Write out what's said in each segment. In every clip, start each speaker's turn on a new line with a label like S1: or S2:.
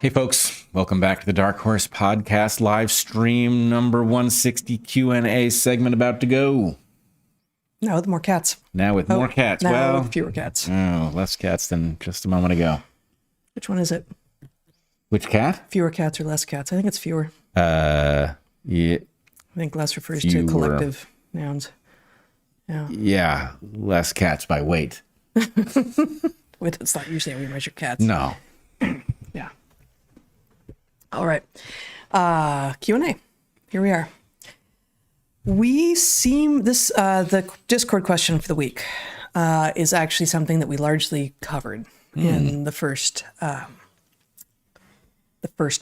S1: Hey folks, welcome back to the DarkHorse Podcast live stream number 160 Q&A segment about to go.
S2: Now with more cats.
S1: Now with more cats.
S2: Now with fewer cats.
S1: Oh, less cats than just a moment ago.
S2: Which one is it?
S1: Which cat?
S2: Fewer cats or less cats? I think it's fewer.
S1: Yeah.
S2: I think less refers to collective nouns.
S1: Yeah, less cats by weight.
S2: Wait, that's not usually how we measure cats.
S1: No.
S2: Yeah. All right. Q&A. Here we are. The Discord question for the week is actually something that we largely covered in the first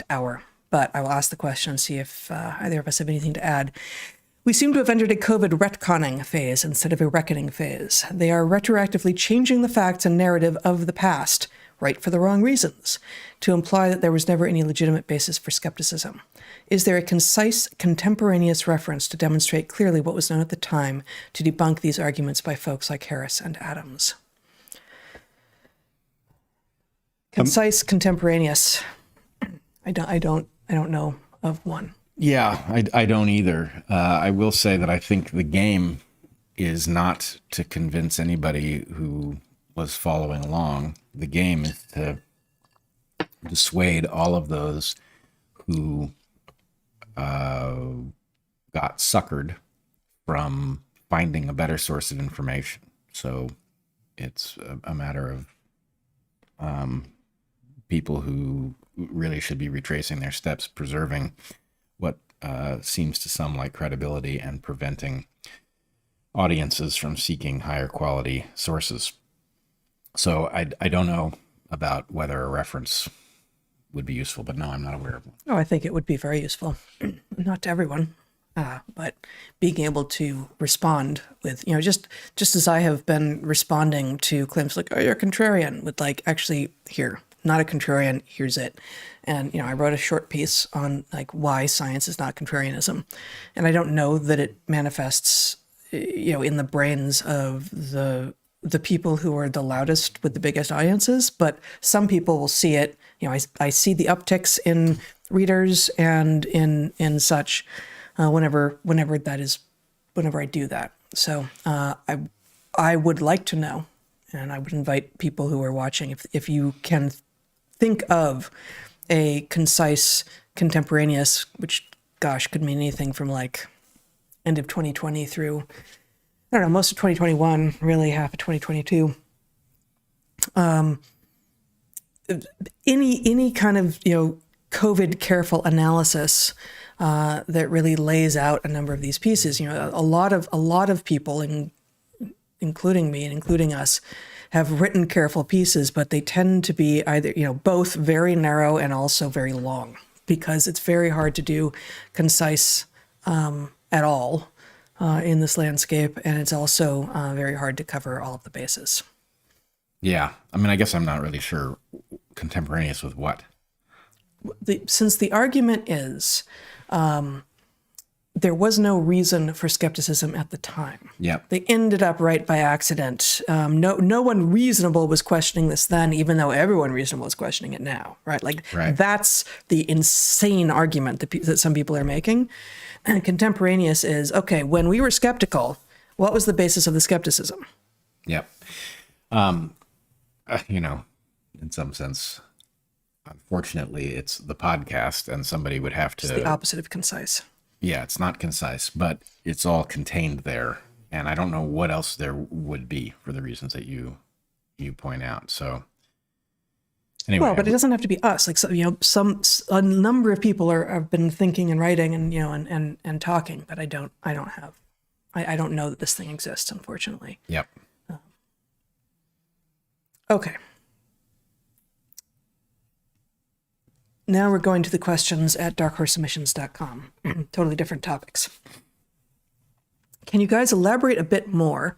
S2: hour. But I will ask the question and see if either of us have anything to add. We seem to have entered a COVID retconning phase instead of a reckoning phase. They are retroactively changing the facts and narrative of the past, right for the wrong reasons, to imply that there was never any legitimate basis for skepticism. Is there a concise, contemporaneous reference to demonstrate clearly what was known at the time to debunk these arguments by folks like Harris and Adams? Concise, contemporaneous. I don't know of one.
S1: Yeah, I don't either. I will say that I think the game is not to convince anybody who was following along. The game is to dissuade all of those who got suckered from finding a better source of information. So it's a matter of people who really should be retracing their steps, preserving what seems to some like credibility, and preventing audiences from seeking higher quality sources. So I don't know about whether a reference would be useful, but no, I'm not aware of one.
S2: Oh, I think it would be very useful. Not to everyone, but being able to respond with, just as I have been responding to claims like, oh, you're a contrarian, with like, actually, here, not a contrarian, here's it. And, I wrote a short piece on like why science is not contrarianism. And I don't know that it manifests, in the brains of the people who are the loudest with the biggest audiences, but some people will see it. I see the upticks in readers and in such whenever I do that. So I would like to know, and I would invite people who are watching, if you can think of a concise, contemporaneous, which, gosh, could mean anything from like end of 2020 through, I don't know, most of 2021, really half of 2022. Any kind of, COVID careful analysis that really lays out a number of these pieces. A lot of people, including me and including us, have written careful pieces, but they tend to be either, both very narrow and also very long, because it's very hard to do concise at all in this landscape, and it's also very hard to cover all of the bases.
S1: Yeah, I guess I'm not really sure. Contemporaneous with what?
S2: Since the argument is there was no reason for skepticism at the time.
S1: Yep.
S2: They ended up right by accident. No one reasonable was questioning this then, even though everyone reasonable is questioning it now, right? That's the insane argument that some people are making. And contemporaneous is, okay, when we were skeptical, what was the basis of the skepticism?
S1: Yep. In some sense, unfortunately, it's the podcast, and somebody would have to...
S2: It's the opposite of concise.
S1: Yeah, it's not concise, but it's all contained there. And I don't know what else there would be for the reasons that you point out. So anyway.
S2: Well, but it doesn't have to be us. Like, a number of people have been thinking and writing and, and talking, but I don't know that this thing exists, unfortunately.
S1: Yep.
S2: Okay. Now we're going to the questions at darkhorseemissions.com. Totally different topics. Can you guys elaborate a bit more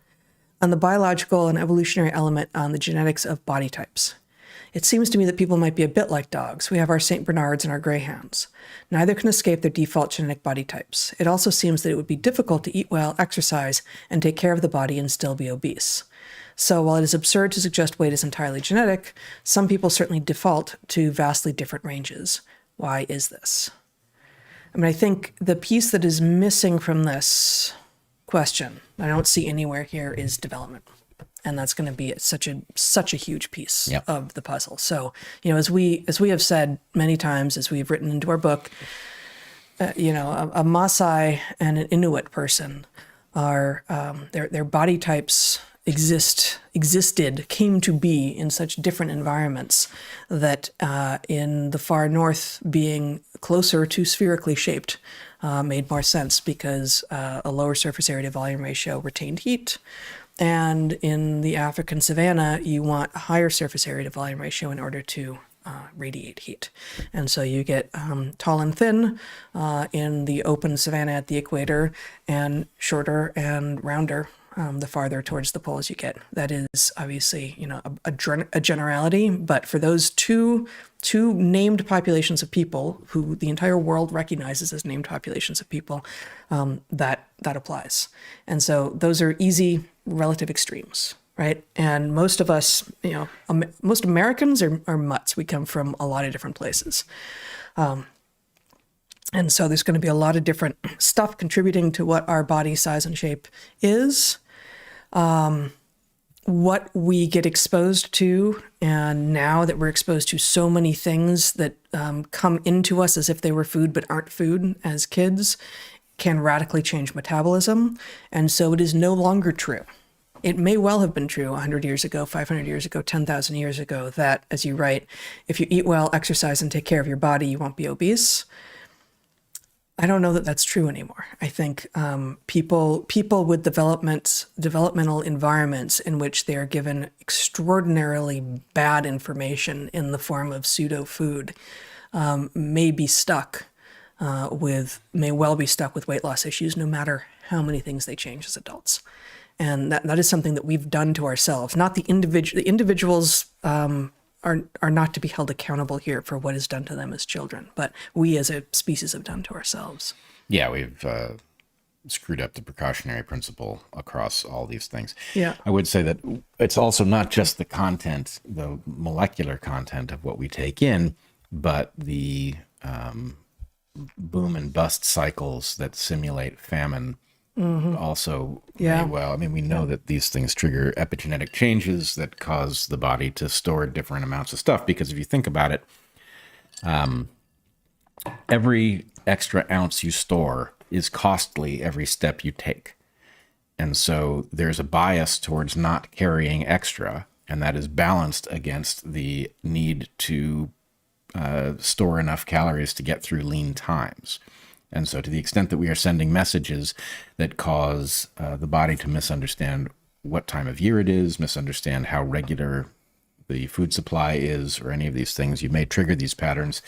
S2: on the biological and evolutionary element on the genetics of body types? It seems to me that people might be a bit like dogs. We have our St. Bernards and our Greyhounds. Neither can escape their default genetic body types. It also seems that it would be difficult to eat well, exercise, and take care of the body and still be obese. So while it is absurd to suggest weight is entirely genetic, some people certainly default to vastly different ranges. Why is this? I mean, I think the piece that is missing from this question, I don't see anywhere here, is development. And that's going to be such a huge piece of the puzzle. So, as we have said many times, as we've written into our book, a Maasai and an Inuit person are their body types came to be in such different environments that in the far north, being closer to spherically shaped made more sense because a lower surface area to volume ratio retained heat. And in the African savanna, you want a higher surface area to volume ratio in order to radiate heat. And so you get tall and thin in the open savanna at the equator, and shorter and rounder the farther towards the poles you get. That is obviously, a generality, but for those two named populations of people who the entire world recognizes as named populations of people, that applies. And so those are easy relative extremes, right? And most of us, most Americans are mutts. We come from a lot of different places. And so there's going to be a lot of different stuff contributing to what our body size and shape is. What we get exposed to, and now that we're exposed to so many things that come into us as if they were food but aren't food as kids, can radically change metabolism. And so it is no longer true. It may well have been true 100 years ago, 500 years ago, 10,000 years ago, that, as you write, if you eat well, exercise, and take care of your body, you won't be obese. I don't know that that's true anymore. I think people with developmental environments in which they are given extraordinarily bad information in the form of pseudo food may well be stuck with weight loss issues, no matter how many things they change as adults. And that is something that we've done to ourselves. Not the individual. The individuals are not to be held accountable here for what is done to them as children, but we as a species have done to ourselves.
S1: Yeah, we've screwed up the precautionary principle across all these things.
S2: Yeah.
S1: I would say that it's also not just the content, the molecular content of what we take in, but the boom and bust cycles that simulate famine also may well. I mean, we know that these things trigger epigenetic changes that cause the body to store different amounts of stuff, because if you think about it, every extra ounce you store is costly every step you take. And so there's a bias towards not carrying extra, and that is balanced against the need to store enough calories to get through lean times. And so to the extent that we are sending messages that cause the body to misunderstand what time of year it is, misunderstand how regular the food supply is, or any of these things, you may trigger these patterns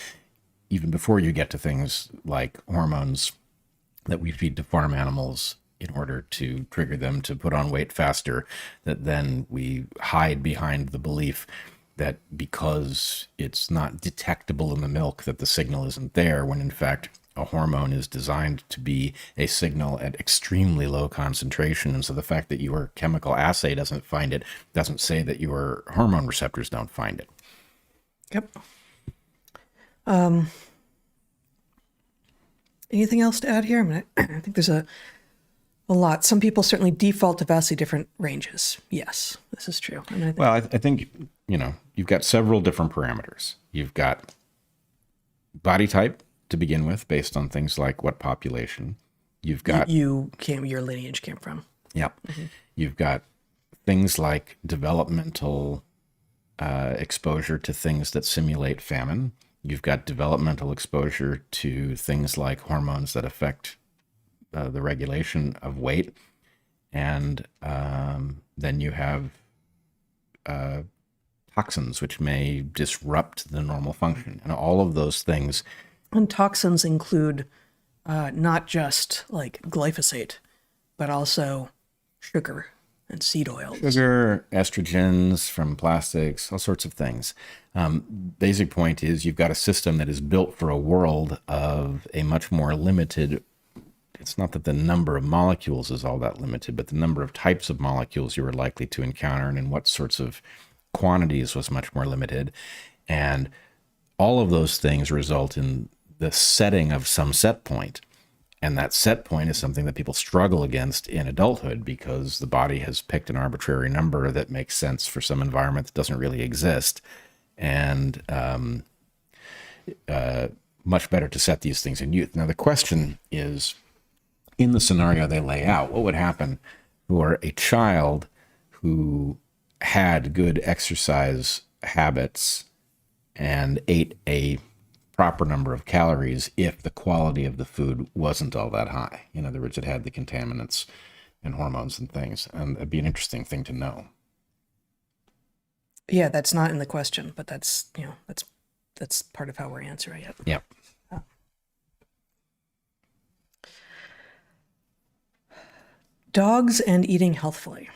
S1: even before you get to things like hormones that we feed to farm animals in order to trigger them to put on weight faster, that then we hide behind the belief that because it's not detectable in the milk that the signal isn't there, when in fact a hormone is designed to be a signal at extremely low concentration. And so the fact that your chemical assay doesn't find it doesn't say that your hormone receptors don't find it.
S2: Yep. Anything else to add here? I think there's a lot. Some people certainly default to vastly different ranges. Yes, this is true.
S1: I think, you've got several different parameters. You've got body type to begin with, based on things like what population. You've got... your lineage came from. Yep. Mm-hmm. You've got things like developmental exposure to things that simulate famine. You've got developmental exposure to things like hormones that affect the regulation of weight. And then you have toxins, which may disrupt the normal function. And all of those things...
S2: And toxins include not just like glyphosate, but also sugar and seed oils.
S1: Sugar, estrogens from plastics, all sorts of things. Basic point is you've got a system that is built for a world of a much more limited it's not that the number of molecules is all that limited, but the number of types of molecules you were likely to encounter and in what sorts of quantities was much more limited. And all of those things result in the setting of some set point. And that set point is something that people struggle against in adulthood because the body has picked an arbitrary number that makes sense for some environment that doesn't really exist. And much better to set these things in youth. Now, the question is, in the scenario they lay out, what would happen for a child who had good exercise habits and ate a proper number of calories if the quality of the food wasn't all that high? In other words, it had the contaminants and hormones and things. And it'd be an interesting thing to know.
S2: Yeah, that's not in the question, but that's part of how we're answering it.
S1: Yep.
S2: Dogs and eating healthfully.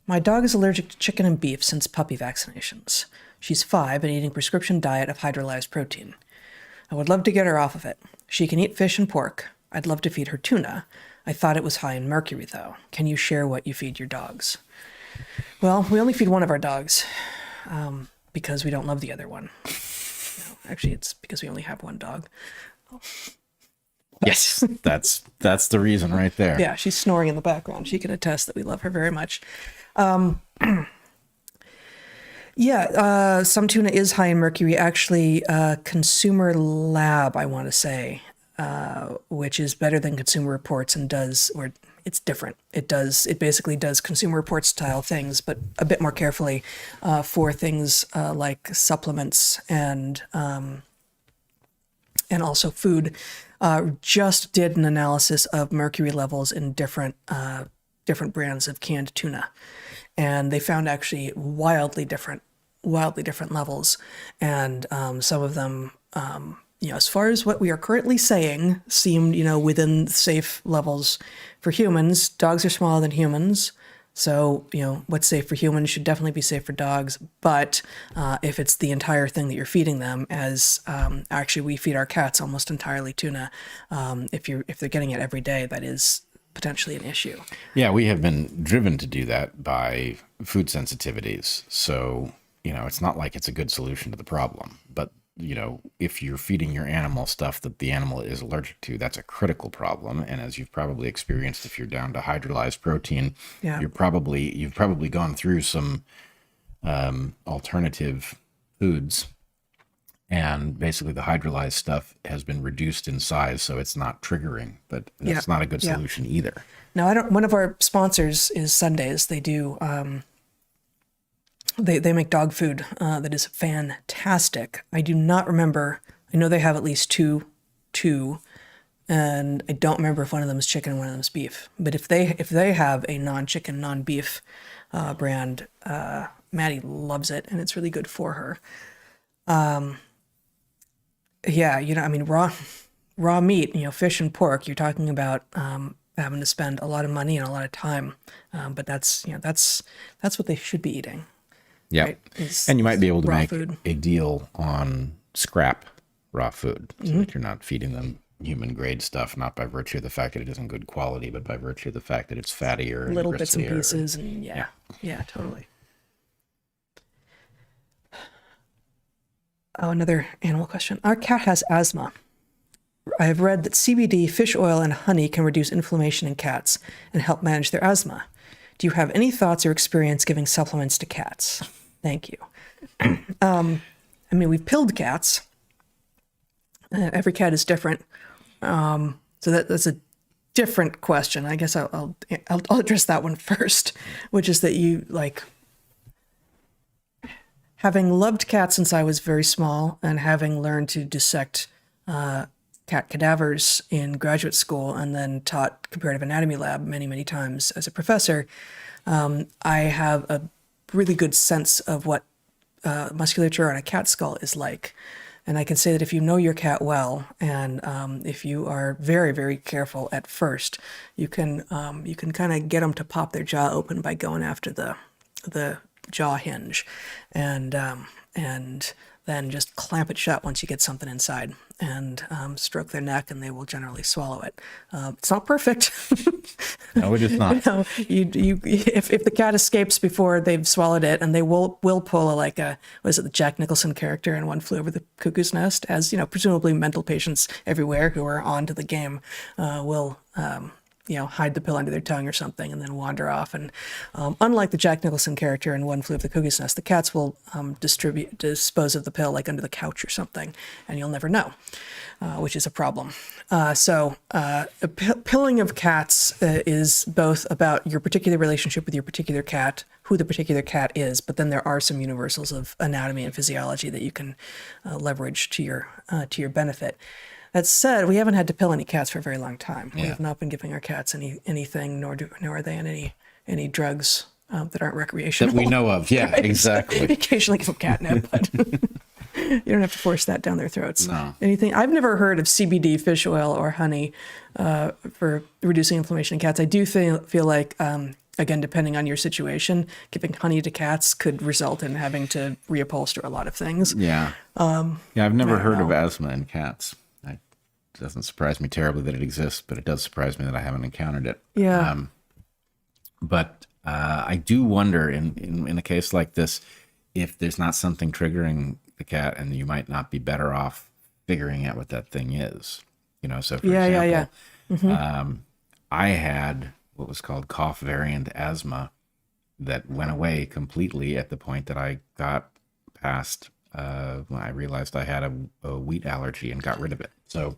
S2: My dog is allergic to chicken and beef since puppy vaccinations. She's 5 and eating prescription diet of hydrolyzed protein. I would love to get her off of it. She can eat fish and pork. I'd love to feed her tuna. I thought it was high in mercury, though. Can you share what you feed your dogs? Well, we only feed one of our dogs because we don't love the other one. No, actually, it's because we only have one dog.
S1: Yes, that's the reason right there.
S2: Yeah, she's snoring in the background. She can attest that we love her very much. Some tuna is high in mercury. Actually, Consumer Lab, I want to say, which is better than Consumer Reports and it's different. It basically does Consumer Reports style things, but a bit more carefully for things like supplements and also food. Just did an analysis of mercury levels in different brands of canned tuna, and they found actually wildly different levels. And some of them, as far as what we are currently saying, seemed within safe levels for humans. Dogs are smaller than humans, so what's safe for humans should definitely be safe for dogs. But if it's the entire thing that you're feeding them, as actually we feed our cats almost entirely tuna, if they're getting it every day, that is potentially an issue.
S1: Yeah, we have been driven to do that by food sensitivities. So it's not like it's a good solution to the problem, but if you're feeding your animal stuff that the animal is allergic to, that's a critical problem. And as you've probably experienced, if you're down to hydrolyzed protein, you've probably gone through some alternative foods, and basically the hydrolyzed stuff has been reduced in size, so it's not triggering. But that's not a good solution either.
S2: Now, one of our sponsors is Sundays. They do. They make dog food that is fantastic. I do not remember. I know they have at least two, and I don't remember if one of them is chicken and one of them is beef. But if they have a non-chicken, non-beef brand, Maddie loves it, and it's really good for her. Raw meat, fish and pork. You're talking about having to spend a lot of money and a lot of time, but that's what they should be eating.
S1: Yeah,
S2: right?
S1: And you might be able to make
S2: food.
S1: a deal on scrap raw food, so that you're not feeding them human grade stuff, not by virtue of the fact that it isn't good quality, but by virtue of the fact that it's fattier,
S2: little
S1: and
S2: bits and
S1: gristlier.
S2: pieces, and yeah, totally. Oh, another animal question. Our cat has asthma. I have read that CBD, fish oil, and honey can reduce inflammation in cats and help manage their asthma. Do you have any thoughts or experience giving supplements to cats? Thank you. We've pilled cats. Every cat is different. So that's a different question. I guess I'll address that one first, which is that you having loved cats since I was very small and having learned to dissect cat cadavers in graduate school and then taught comparative anatomy lab many, many times as a professor, I have a really good sense of what musculature on a cat skull is like. And I can say that if you know your cat well, and if you are very, very careful at first, you can kind of get them to pop their jaw open by going after the jaw hinge, and then just clamp it shut once you get something inside, and stroke their neck, and they will generally swallow it. It's not perfect.
S1: No, it is not.
S2: If the cat escapes before they've swallowed it, and they will pull the Jack Nicholson character in One Flew Over the Cuckoo's Nest, as presumably mental patients everywhere who are onto the game will hide the pill under their tongue or something and then wander off. And unlike the Jack Nicholson character in One Flew Over the Cuckoo's Nest, the cats will dispose of the pill like under the couch or something, and you'll never know, which is a problem. Pilling of cats is both about your particular relationship with your particular cat, who the particular cat is, but then there are some universals of anatomy and physiology that you can leverage to your benefit. That said, we haven't had to pill any cats for a very long time. Yeah. We have not been giving our cats anything, nor are they on any drugs that aren't recreational.
S1: That we know of, yeah, right? Exactly.
S2: Occasionally give them catnip, but you don't have to force that down their throats.
S1: No.
S2: Anything. I've never heard of CBD, fish oil, or honey for reducing inflammation in cats. I do feel like, again, depending on your situation, giving honey to cats could result in having to reupholster a lot of things.
S1: Yeah. I've never heard of asthma in cats. It doesn't surprise me terribly that it exists, but it does surprise me that I haven't encountered it.
S2: Yeah.
S1: But I do wonder in a case like this, if there's not something triggering the cat, and you might not be better off figuring out what that thing is. So for example, Mm-hmm. I had what was called cough variant asthma that went away completely at the point that I got past when I realized I had a wheat allergy and got rid of it. So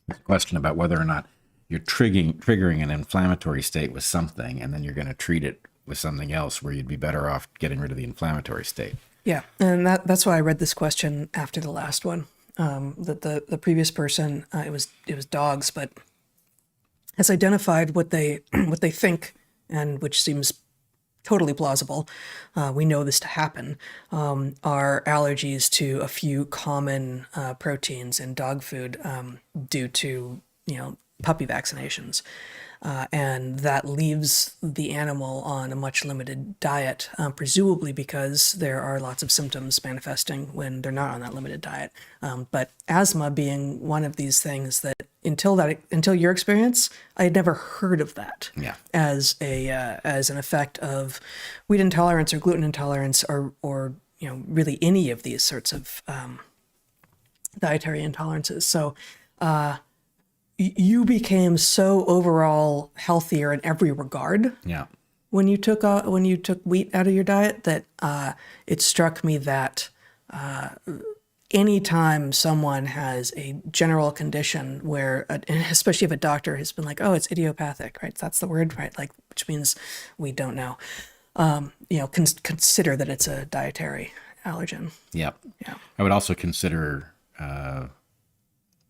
S1: it's a question about whether or not you're triggering an inflammatory state with something, and then you're going to treat it with something else where you'd be better off getting rid of the inflammatory state.
S2: Yeah, and that's why I read this question after the last one. That the previous person, it was dogs, but has identified what they think, and which seems totally plausible. We know this to happen. Are allergies to a few common proteins in dog food due to puppy vaccinations. And that leaves the animal on a much limited diet, presumably because there are lots of symptoms manifesting when they're not on that limited diet. But asthma being one of these things that until your experience, I had never heard of that as an effect of wheat intolerance or gluten intolerance or really any of these sorts of dietary intolerances. So you became so overall healthier in every regard.
S1: Yeah.
S2: When you took wheat out of your diet, that it struck me that anytime someone has a general condition where, and especially if a doctor has been like, oh, it's idiopathic, right? That's the word, right? Like, which means we don't know. Consider that it's a dietary allergen.
S1: Yep. Yeah. I would also consider.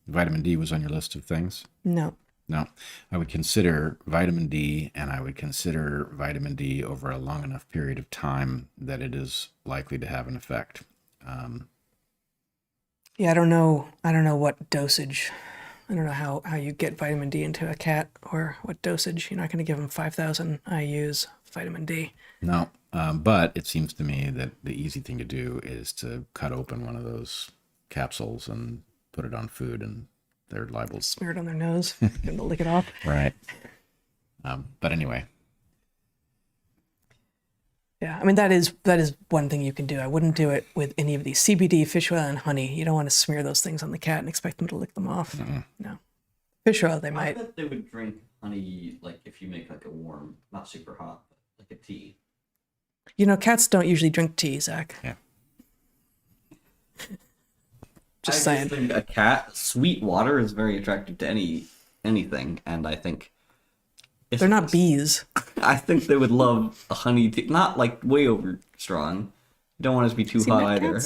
S1: Vitamin D was on your list of things?
S2: No.
S1: I would consider vitamin D, and I would consider vitamin D over a long enough period of time that it is likely to have an effect.
S2: Yeah, I don't know what dosage. I don't know how you get vitamin D into a cat, or what dosage. You're not going to give them 5,000 IUs vitamin D.
S1: No, but it seems to me that the easy thing to do is to cut open one of those capsules and put it on food, and they're liable to
S2: smear it on their nose, get them to lick it off.
S1: Right. But anyway.
S2: Yeah, I mean, that is one thing you can do. I wouldn't do it with any of these CBD, fish oil, and honey. You don't want to smear those things on the cat and expect them to lick them off. Mm-mm. No. Fish oil, they might.
S3: I bet they would drink honey, like if you make like a warm, not super hot, but like a tea.
S2: Cats don't usually drink tea, Zach.
S1: Yeah.
S2: Just saying.
S3: I think a cat, sweet water is very attractive to anything, and I think
S2: they're not bees.
S3: I think they would love a honey tea, not like way over strong. You don't want it to be too hot either.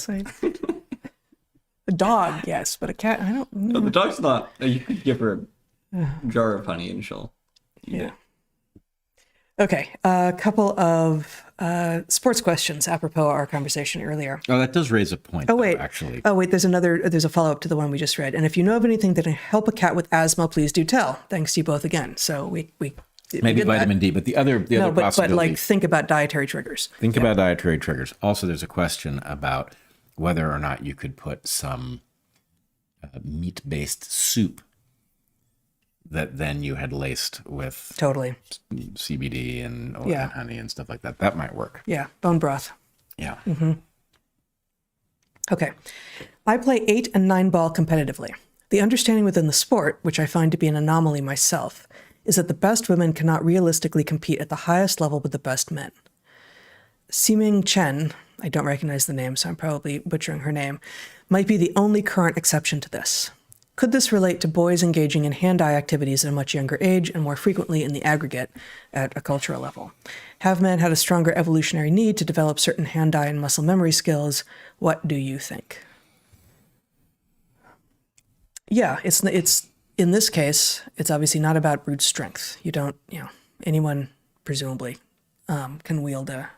S2: A dog, yes, but a cat, I don't know.
S3: No, the dog's not. You could give her a jar of honey and she'll eat it.
S2: Okay, a couple of sports questions apropos our conversation earlier.
S1: Oh, that does raise a point.
S2: Oh, wait.
S1: Actually.
S2: Oh, wait, there's a follow-up to the one we just read. And if you know of anything that can help a cat with asthma, please do tell. Thanks to you both again. So we
S1: Maybe
S2: get that.
S1: vitamin D, but the other
S2: No, but
S1: possibility.
S2: like think about dietary triggers.
S1: Think about dietary triggers. Also, there's a question about whether or not you could put some meat-based soup that then you had laced with
S2: Totally.
S1: CBD and oil
S2: Yeah.
S1: and honey and stuff like that. That might work.
S2: Yeah, bone broth.
S1: Yeah.
S2: Okay. I play 8 and 9 ball competitively. The understanding within the sport, which I find to be an anomaly myself, is that the best women cannot realistically compete at the highest level with the best men. Siming Chen, I don't recognize the name, so I'm probably butchering her name, might be the only current exception to this. Could this relate to boys engaging in hand-eye activities at a much younger age and more frequently in the aggregate at a cultural level? Have men had a stronger evolutionary need to develop certain hand-eye and muscle memory skills? What do you think? Yeah, it's in this case, it's obviously not about brute strength. You don't, anyone presumably can wield a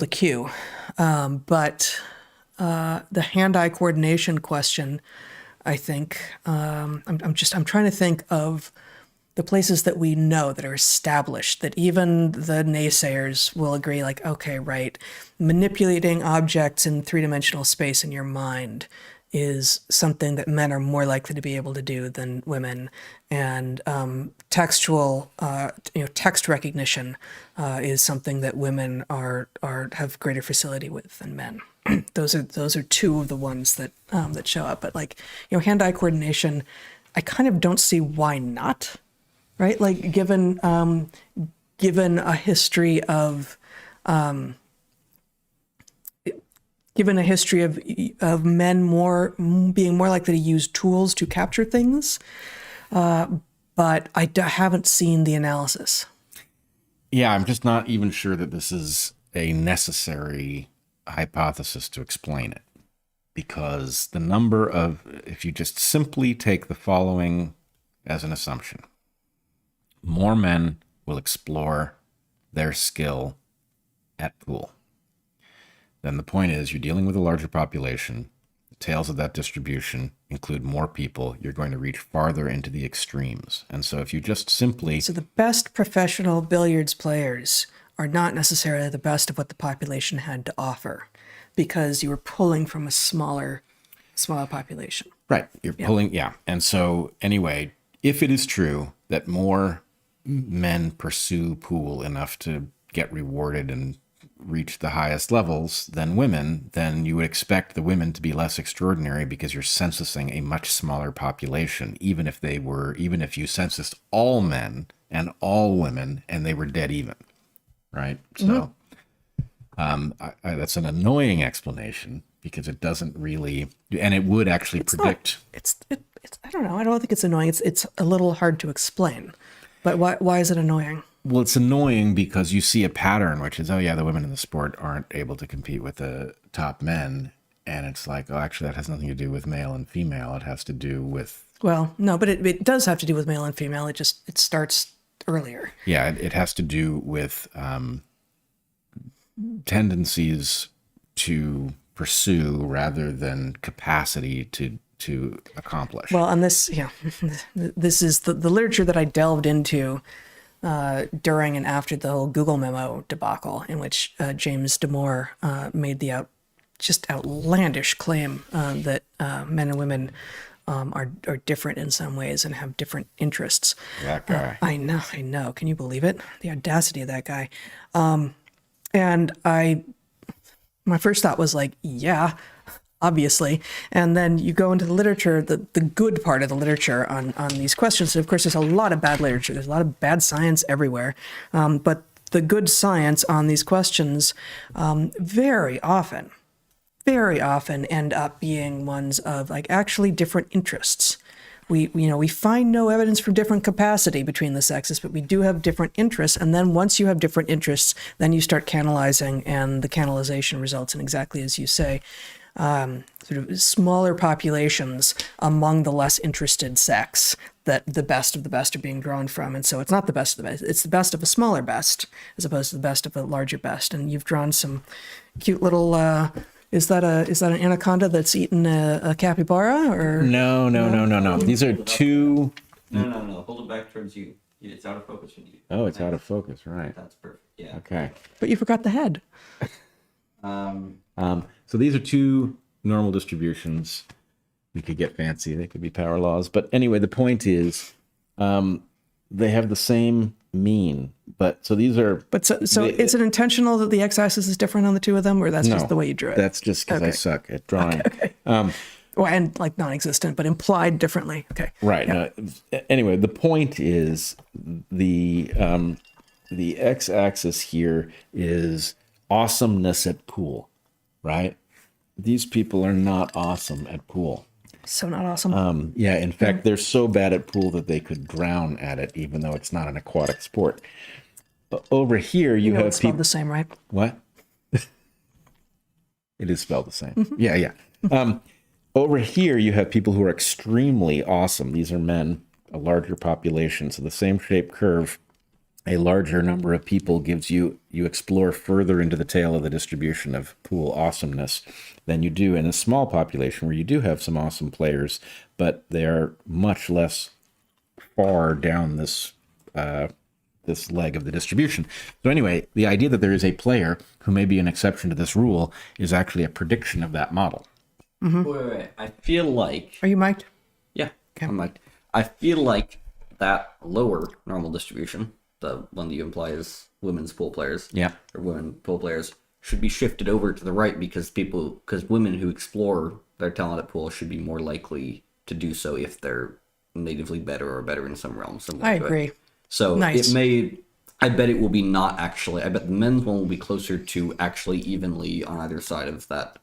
S2: cue, but the hand-eye coordination question, I think, I'm trying to think of the places that we know that are established that even the naysayers will agree, like, okay, right, manipulating objects in three-dimensional space in your mind is something that men are more likely to be able to do than women, and textual, text recognition is something that women have greater facility with than men. Those are two of the ones that show up. But hand-eye coordination, I kind of don't see why not, right? Like given a history of men being more likely to use tools to capture things, but I haven't seen the analysis.
S1: Yeah, I'm just not even sure that this is a necessary hypothesis to explain it, because if you just simply take the following as an assumption, more men will explore their skill at pool. Then the point is you're dealing with a larger population. The tails of that distribution include more people. You're going to reach farther into the extremes. And so if you just simply...
S2: So the best professional billiards players are not necessarily the best of what the population had to offer, because you were pulling from a smaller population.
S1: Right. You're pulling. Yeah. And so anyway, if it is true that more men pursue pool enough to get rewarded and reach the highest levels than women, then you would expect the women to be less extraordinary, because you're censusing a much smaller population, even if you censused all men and all women and they were dead even. Right. So that's an annoying explanation, because it doesn't really, and it would actually predict.
S2: I don't know. I don't think it's annoying. It's a little hard to explain. But why is it annoying?
S1: Well, it's annoying because you see a pattern, which is, the women in the sport aren't able to compete with the top men. And it's like, actually, that has nothing to do with male and female. It has to do with...
S2: Well, no, but it does have to do with male and female. It starts earlier. Yeah,
S1: it has to do with tendencies to pursue rather than capacity to accomplish.
S2: Well, on this, this is the literature that I delved into during and after the whole Google memo debacle, in which James Damore made the just outlandish claim that men and women are different in some ways and have different interests.
S1: That guy.
S2: I know. Can you believe it? The audacity of that guy. And my first thought was like, yeah, obviously. And then you go into the literature, the good part of the literature on these questions. And of course, there's a lot of bad literature. There's a lot of bad science everywhere. But the good science on these questions very often end up being ones of actually different interests. We find no evidence for different capacity between the sexes, but we do have different interests. And then once you have different interests, then you start canalizing, and the canalization results in exactly as you say, sort of smaller populations among the less interested sex that the best of the best are being drawn from. And so it's not the best of the best, it's the best of a smaller best as opposed to the best of a larger best. And you've drawn some cute little, is that an anaconda that's eaten a capybara, or?
S1: No. These are two.
S3: No. Hold it back towards you. It's out of focus.
S1: Oh, it's out of focus, right.
S3: That's perfect. Yeah.
S1: Okay.
S2: But you forgot the head.
S1: So these are two normal distributions. We could get fancy. They could be power laws. But anyway, the point is they have the same mean. But so these are...
S2: But so is it intentional that the x-axis is different on the two of them, or that's
S1: No,
S2: just the way you drew it?
S1: That's just because I suck at drawing.
S2: Okay. Well, and like non-existent, but implied differently. Okay.
S1: Right.
S2: Yeah.
S1: Anyway, the point is the x-axis here is awesomeness at pool, right? These people are not awesome at pool.
S2: So not awesome.
S1: Yeah, in fact, they're so bad at pool that they could drown at it, even though it's not an aquatic sport. But over here, you have
S2: It's spelled
S1: people.
S2: the same, right?
S1: What? It is spelled the same. Yeah. Over here, you have people who are extremely awesome. These are men, a larger population. So the same shape curve, a larger number of people gives you explore further into the tail of the distribution of pool awesomeness than you do in a small population where you do have some awesome players, but they are much less far down this this leg of the distribution. So anyway, the idea that there is a player who may be an exception to this rule is actually a prediction of that model.
S3: Wait. I feel like...
S2: Are you mic'd?
S3: Yeah, I'm like... I feel like that lower normal distribution, the one that you imply is women's pool players, or women pool players, should be shifted over to the right because women who explore their talent at pool should be more likely to do so if they're natively better or better in some realms.
S2: I agree.
S3: So
S2: Nice.
S3: I bet it will be not actually, I bet the men's one will be closer to actually evenly on either side of that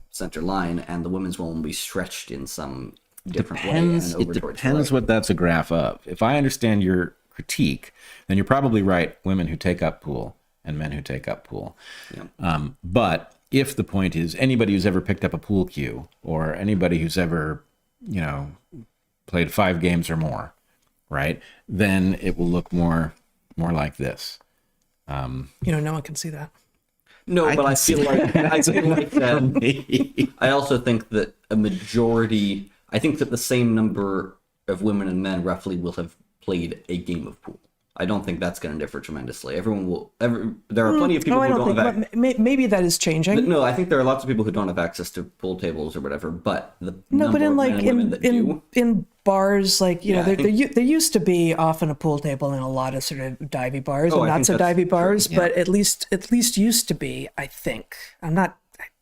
S3: center line, and the women's one will be stretched in some different way. And over
S1: It
S3: towards the
S1: depends
S3: right.
S1: what that's a graph of. If I understand your critique, then you're probably right. Women who take up pool and men who take up pool.
S3: Yeah.
S1: But if the point is anybody who's ever picked up a pool cue or anybody who's ever, played 5 games or more, right? Then it will look more like this.
S2: No one can see that.
S3: No, but I feel like I also think that a majority. I think that the same number of women and men roughly will have played a game of pool. I don't think that's going to differ tremendously. Everyone will. There are plenty of people who don't have.
S2: Maybe that is changing.
S3: No, I think there are lots of people who don't have access to pool tables or whatever. But the number
S2: But in
S3: of
S2: like
S3: men and women that do.
S2: in bars, like
S3: I
S2: there
S3: think-
S2: used to be often a pool table in a lot of sort of divey bars
S3: Oh,
S2: and
S3: I
S2: not
S3: think
S2: so
S3: that's
S2: divey bars,
S3: true,
S2: but at least used to be. I think I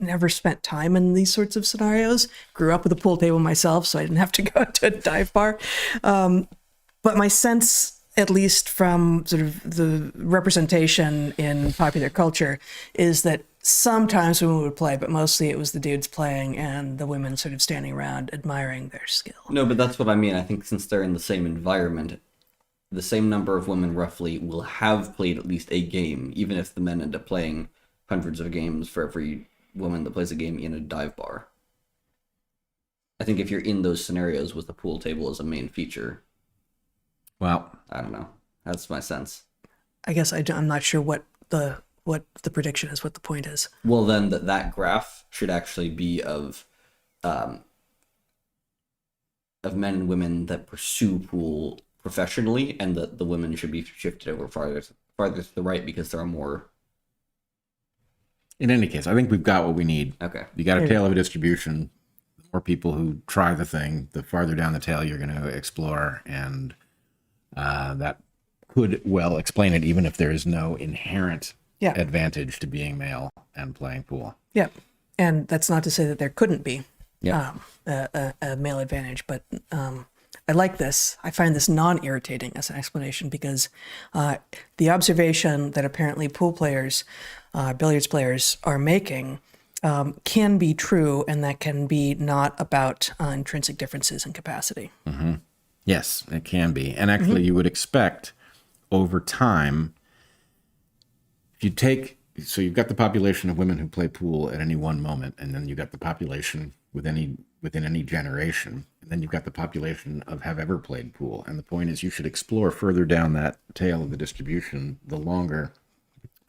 S2: never spent time in these sorts of scenarios. Grew up with a pool table myself, so I didn't have to go to a dive bar. But my sense, at least from sort of the representation in popular culture, is that sometimes women would play, but mostly it was the dudes playing and the women sort of standing around admiring their skill.
S3: No, but that's what I mean. I think since they're in the same environment, the same number of women roughly will have played at least a game, even if the men end up playing hundreds of games for every woman that plays a game in a dive bar. I think if you're in those scenarios with the pool table as a main feature,
S1: Well,
S3: I don't know. That's my sense.
S2: I guess I'm not sure what the prediction is, what the point is.
S3: Well, then that graph should actually be of men and women that pursue pool professionally, and that the women should be shifted over farther to the right because there are more.
S1: in any case, I think we've got what we need.
S3: Okay.
S1: You got a tail of a distribution. The more people who try the thing, the farther down the tail you're going to explore, and that could well explain it, even if there is no inherent advantage to being male and playing pool.
S2: Yeah, and that's not to say that there couldn't be
S1: Yeah.
S2: a male advantage, but I like this. I find this non-irritating as an explanation because the observation that apparently pool players, billiards players are making can be true, and that can be not about intrinsic differences in capacity.
S1: Yes, it can be. And actually, you would expect over time, if you take, so you've got the population of women who play pool at any one moment, and then you've got the population within any generation, and then you've got the population of have ever played pool. And the point is, you should explore further down that tail of the distribution, the longer,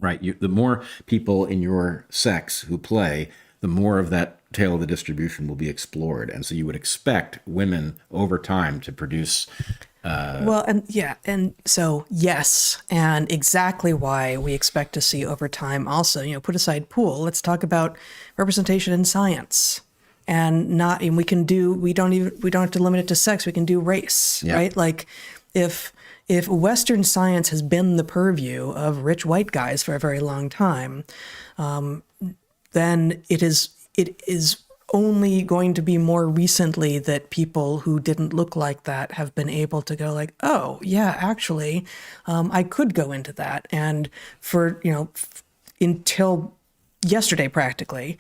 S1: right? The more people in your sex who play, the more of that tail of the distribution will be explored. And so you would expect women over time to produce
S2: Well, and so yes, and exactly why we expect to see over time also, put aside pool, let's talk about representation in science. And we don't have to limit it to sex, we can do race, right? Like if Western science has been the purview of rich white guys for a very long time, then it is only going to be more recently that people who didn't look like that have been able to go like, oh yeah, actually, I could go into that. And for, until yesterday, practically,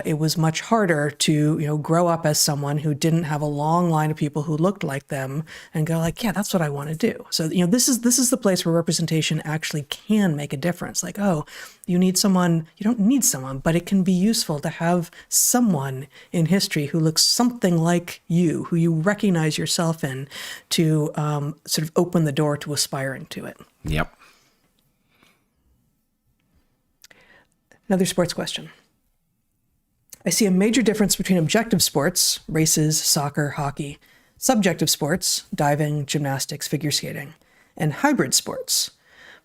S2: it was much harder to, grow up as someone who didn't have a long line of people who looked like them and go like, yeah, that's what I want to do. So, this is the place where representation actually can make a difference. Like, oh, you don't need someone, but it can be useful to have someone in history who looks something like you, who you recognize yourself in, to sort of open the door to aspiring to it.
S1: Yep.
S2: Another sports question. I see a major difference between objective sports, races, soccer, hockey, subjective sports, diving, gymnastics, figure skating, and hybrid sports.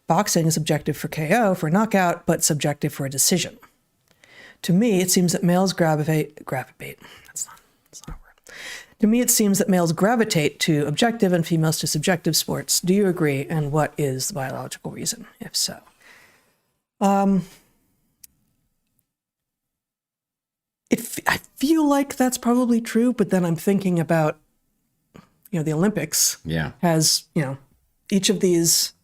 S2: Boxing is objective for KO, for knockout, but subjective for a decision. To me, it seems that males gravitate. That's not a word. To me, it seems that males gravitate to objective and females to subjective sports. Do you agree? And what is the biological reason, if so? I feel like that's probably true, but then I'm thinking about, the Olympics.
S1: Yeah.
S2: Has, each of these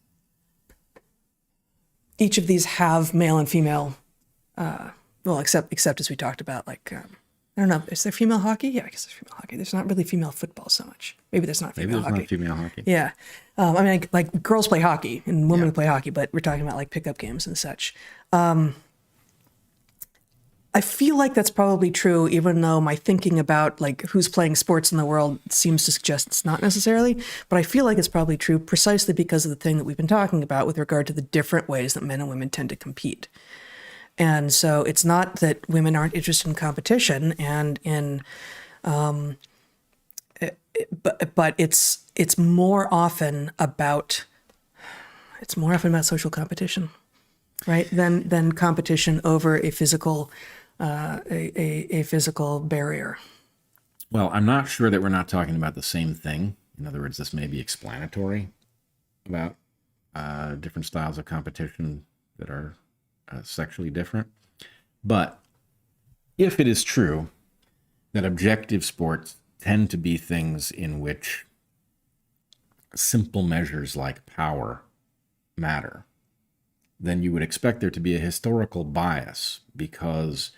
S2: have male and female, except as we talked about, like, I don't know, is there female hockey? Yeah, I guess there's female hockey. There's not really female football so much. Maybe there's not female hockey.
S1: Not female hockey.
S2: Yeah. Like girls play hockey and women play hockey, but we're talking about like pickup games and such. I feel like that's probably true, even though my thinking about like who's playing sports in the world seems to suggest it's not necessarily. But I feel like it's probably true precisely because of the thing that we've been talking about with regard to the different ways that men and women tend to compete. And so it's not that women aren't interested in competition and but it's more often about social competition, right? Than competition over a physical physical barrier.
S1: Well, I'm not sure that we're not talking about the same thing. In other words, this may be explanatory about different styles of competition that are sexually different. But if it is true that objective sports tend to be things in which simple measures like power matter, then you would expect there to be a historical bias because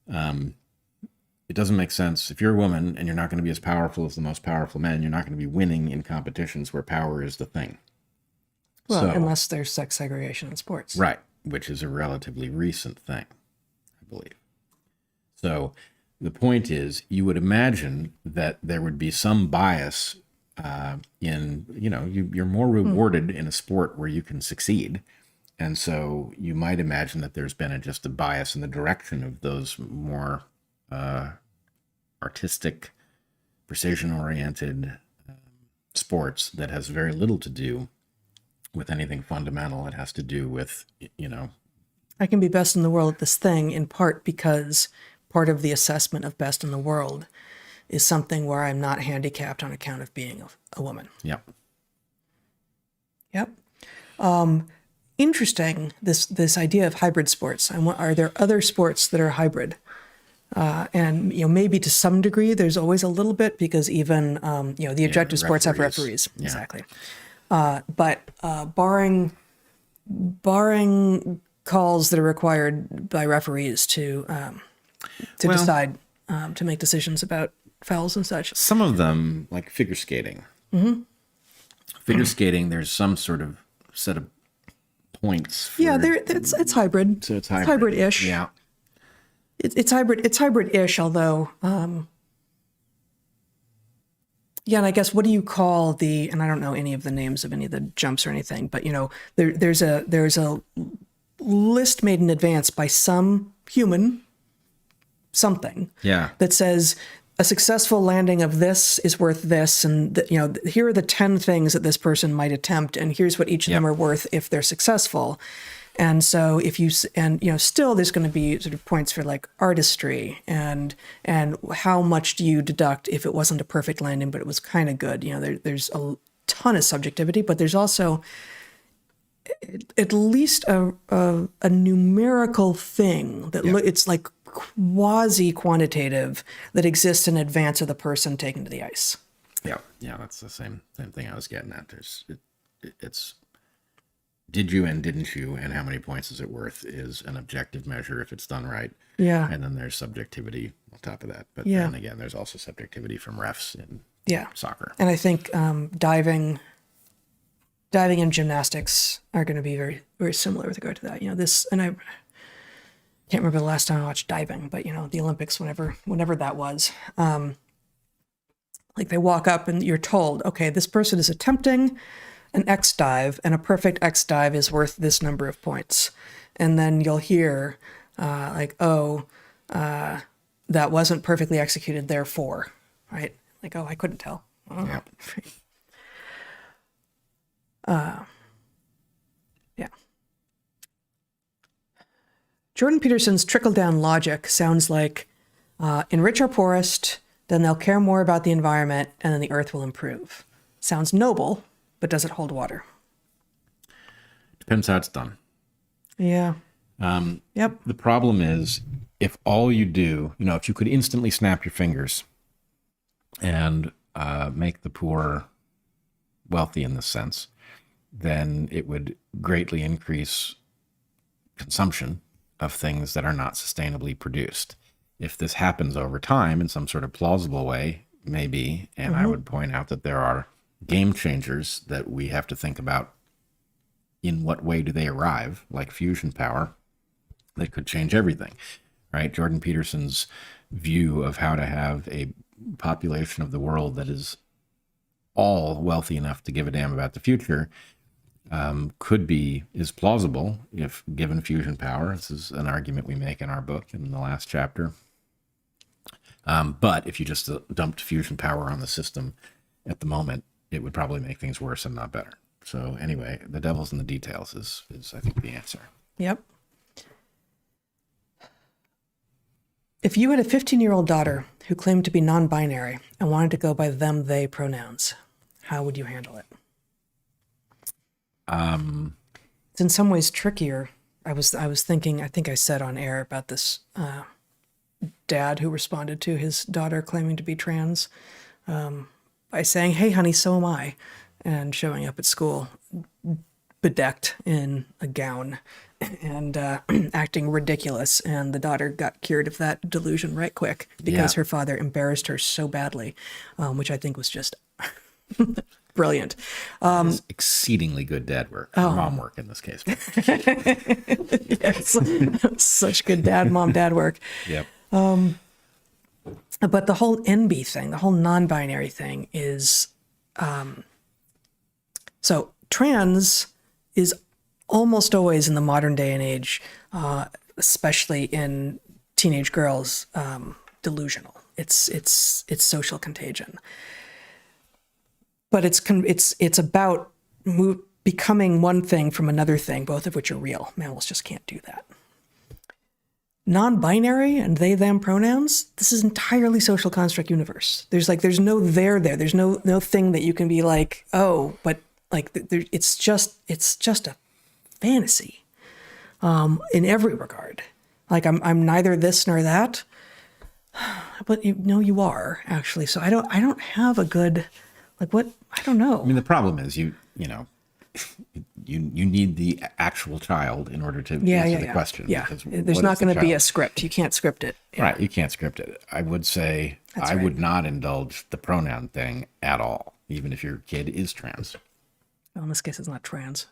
S1: it doesn't make sense. If you're a woman and you're not going to be as powerful as the most powerful men, you're not going to be winning in competitions where power is the thing.
S2: Well, unless there's sex segregation in sports.
S1: Right, which is a relatively recent thing, I believe. So the point is, you would imagine that there would be some bias you're more rewarded in a sport where you can succeed. And so you might imagine that there's been just a bias in the direction of those more artistic, precision-oriented sports that has very little to do with anything fundamental. It has to do with,
S2: I can be best in the world at this thing in part because part of the assessment of best in the world is something where I'm not handicapped on account of being a woman.
S1: Yep.
S2: Yep. Interesting, this idea of hybrid sports. Are there other sports that are hybrid? And maybe to some degree, there's always a little bit because even the objective sports have referees. Yeah. Exactly. But barring calls that are required by referees to decide to make decisions about fouls and such.
S1: Some of them, like figure skating. Mm-hmm. Figure skating, there's some sort of set of points.
S2: It's hybrid. So it's hybrid. It's hybrid-ish.
S1: Yeah.
S2: It's hybrid-ish, although, and I guess what do you call and I don't know any of the names of any of the jumps or anything, but there's a list made in advance by some human something that says a successful landing of this is worth this, and here are the 10 things that this person might attempt, and here's what each of them are worth if they're successful. And so still there's going to be sort of points for like artistry and how much do you deduct if it wasn't a perfect landing, but it was kind of good. There's a ton of subjectivity, but there's also at least a numerical thing that it's like quasi-quantitative that exists in advance of the person taken to the ice.
S1: Yeah, that's the same thing I was getting at. It's did you and didn't you, and how many points is it worth is an objective measure if it's done right. Yeah. And then there's subjectivity on top of that. But then again, there's also subjectivity from refs in soccer.
S2: And I think diving and gymnastics are going to be very, very similar with regard to that. And I can't remember the last time I watched diving, but the Olympics, whenever that was, like they walk up and you're told, okay, this person is attempting an X dive, and a perfect X dive is worth this number of points. And then you'll hear that wasn't perfectly executed, therefore, right? Like, I couldn't tell. Oh. Yeah. Jordan Peterson's trickle-down logic sounds like enrich our poorest, then they'll care more about the environment, and then the earth will improve. Sounds noble, but does it hold water?
S1: Depends how it's done.
S2: Yeah. Yep.
S1: The problem is, if all you do, if you could instantly snap your fingers and make the poor wealthy in this sense, then it would greatly increase consumption of things that are not sustainably produced. If this happens over time in some sort of plausible way, maybe, and I would point out that there are game changers that we have to think about. In what way do they arrive, like fusion power, that could change everything, right? Jordan Peterson's view of how to have a population of the world that is all wealthy enough to give a damn about the future is plausible if given fusion power. This is an argument we make in our book in the last chapter. But if you just dumped fusion power on the system at the moment, it would probably make things worse and not better. So anyway, the devil's in the details is I think the answer.
S2: Yep. If you had a 15-year-old daughter who claimed to be non-binary and wanted to go by them, they pronouns, how would you handle it? It's in some ways trickier. I was thinking, I think I said on air about this dad who responded to his daughter claiming to be trans by saying, "Hey, honey, so am I," and showing up at school bedecked in a gown and acting ridiculous. And the daughter got cured of that delusion right quick because her father embarrassed her so badly, which I think was just brilliant.
S1: Exceedingly good dad work, mom work in this case.
S2: Yes, such good dad work.
S1: Yep.
S2: But the whole NB thing, the whole non-binary thing is, so trans is almost always in the modern day and age, especially in teenage girls, delusional. It's social contagion. But it's about becoming one thing from another thing, both of which are real. Mammals just can't do that. Non-binary and they, them pronouns, this is entirely social construct universe. There's no there. There's no thing that you can be like, oh, but like it's just a fantasy in every regard. Like I'm neither this nor that, but you are actually. So I don't have a good, like, what, I don't know.
S1: I mean, the problem is you need the actual child in order to answer the question.
S2: Yeah, there's not going to be a script. You can't script it. Yeah.
S1: Right, you can't script it. I would say I would not indulge the pronoun thing at all, even if your kid is trans.
S2: Well, in this case, it's not trans.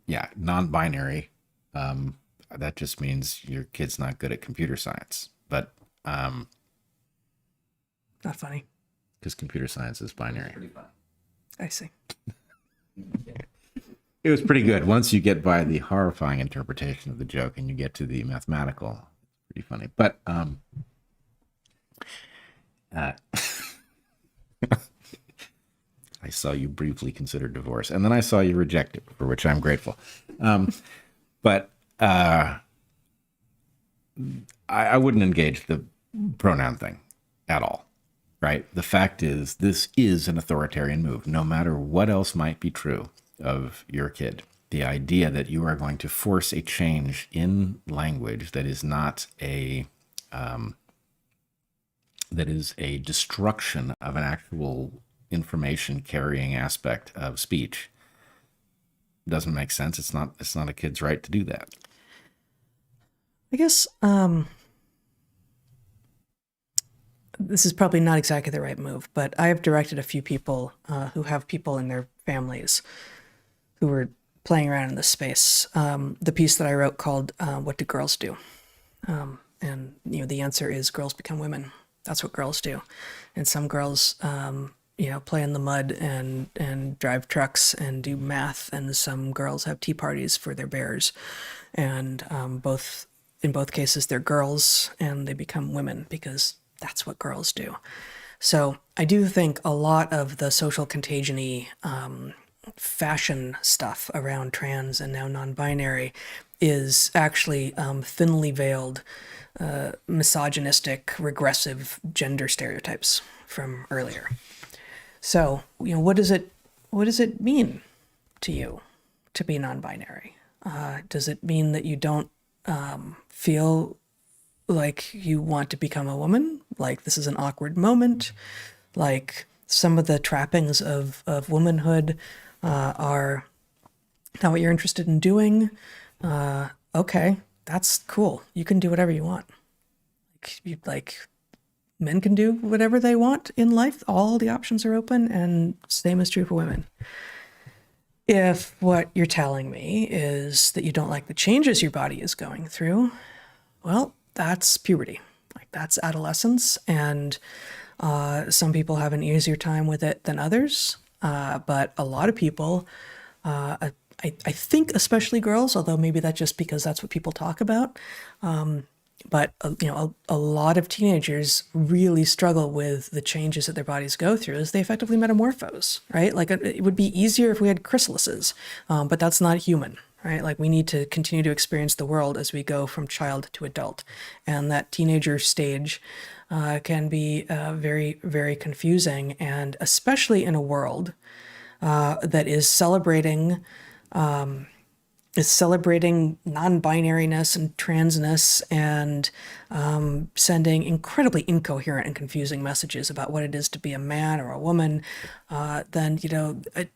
S1: Yeah, non-binary. That just means your kid's not good at computer science. But
S2: not funny.
S1: Because computer science is binary.
S3: Pretty funny.
S2: I see.
S1: It was pretty good. Once you get by the horrifying interpretation of the joke and you get to the mathematical, it's pretty funny. But I saw you briefly consider divorce, and then I saw you reject it, for which I'm grateful. But I wouldn't engage the pronoun thing at all, right? The fact is, this is an authoritarian move, no matter what else might be true of your kid. The idea that you are going to force a change in language that is not that is a destruction of an actual information carrying aspect of speech doesn't make sense. It's not a kid's right to do that.
S2: I guess this is probably not exactly the right move, but I have directed a few people who have people in their families who were playing around in this space. The piece that I wrote called "What Do Girls Do?" And the answer is girls become women. That's what girls do. And some girls play in the mud and drive trucks and do math, and some girls have tea parties for their bears. And in both cases, they're girls and they become women because that's what girls do. So I do think a lot of the social contagion-y fashion stuff around trans and now non-binary is actually thinly veiled misogynistic, regressive gender stereotypes from earlier. So, what does it mean to you to be non-binary? Does it mean that you don't feel like you want to become a woman? Like this is an awkward moment? Like some of the trappings of womanhood are not what you're interested in doing? Okay, that's cool. You can do whatever you want. Men can do whatever they want in life. All the options are open, and same is true for women. If what you're telling me is that you don't like the changes your body is going through, well, that's puberty. That's adolescence, and some people have an easier time with it than others. But a lot of people, I think especially girls, although maybe that's just because that's what people talk about, but a lot of teenagers really struggle with the changes that their bodies go through as they effectively metamorphose, right? Like it would be easier if we had chrysalises, but that's not human, right? Like we need to continue to experience the world as we go from child to adult. And that teenager stage can be very, very confusing, and especially in a world that is celebrating non-binariness and transness and sending incredibly incoherent and confusing messages about what it is to be a man or a woman, then